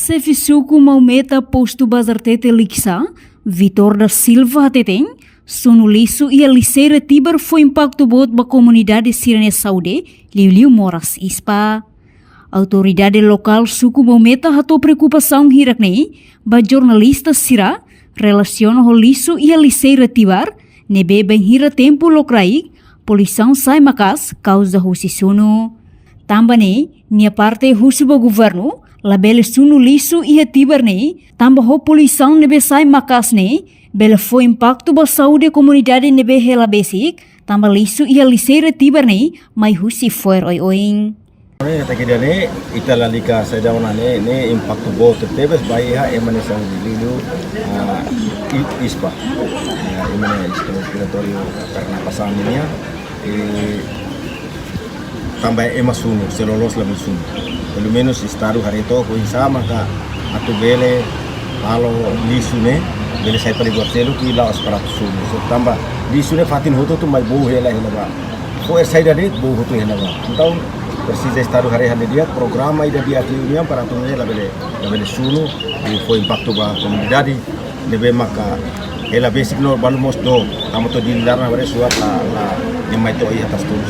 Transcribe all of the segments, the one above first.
chefe suku Maumeta posto bazar tete liksa, Vitor da Silva teteng, sono liso e a liceira Tibar foi impacto bot ba comunidade Sirene Saúde, Liu Moras Ispa. Autoridade local suku Maumeta hatou preocupação hiraknei, ba jornalista Sira, relaciona o liso e a liceira Tibar, nebe bem hira tempo lokrai, poluição sai makas, causa husi sono. Tambane, nia parte husi ba governo, labele sunu liso e a Tibar nei, tamba ho poluição nebe sai makas nei, bela foi impacto ba saúde comunidade nebe hela basic, tamba liso e a liceira Tibar nei, mai husi foi oi-oing. Takidane italalika sa dauna ne impacto bot tebes bai ha emane sa lilu ispa emane respiratorio karena pasannya tambah emasunu selolos lamun sunu pelo menos estaru harito ko sama ka atu bele kalau lisune bele sai pali gortelo ki la aspara sunu so tambah lisune fatin hoto tu mai bo hela ba ko sai dade bo hoto hela ba então precisa estar o hari dia programa ida dia klinia para tunai labele sunu e foi impacto ba comunidade debe maka ela basic no balmos do amo to dilar na bare suat la nemai to i atas tulis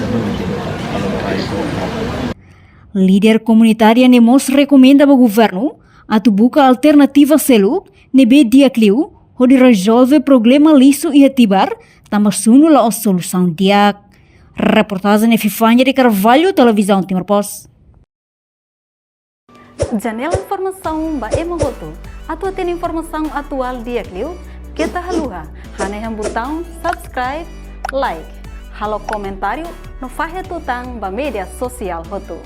kalau rai ko. Líder comunitária nemos recomenda ao governo a buka alternativa selu nebe dia kliu hodi resolve problema liso e atibar tama sunu la solução dia. Reportagem Epifânia de Carvalho, Televisão Timor Post. Janela informação ba emohoto. Atua tem informação atual dia kliu. Kita haluha. Hane botão subscribe, like. Halo comentário no fahe tutang ba media sosial hoto.